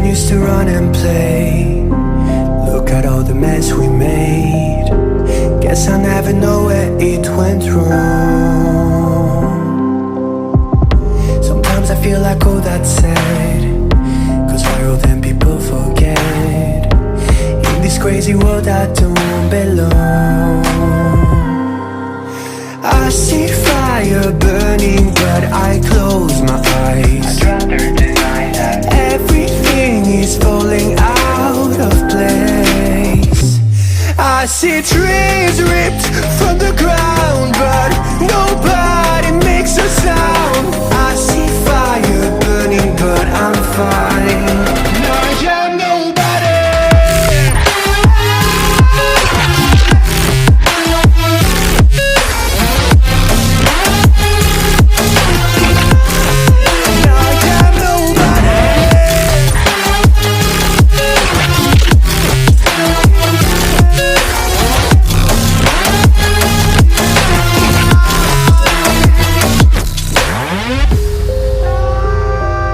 used to run and play. Look at all the mess we made. Guess I'll never know where it went wrong. Sometimes I feel like all that's said, 'cause viral then people forget. In this crazy world I don't belong. I see fire burning but I close my eyes. I'd rather deny that. Everything is falling out of place. I see trees ripped from the ground, but nobody makes a sound. I see fire burning, but I'm fine.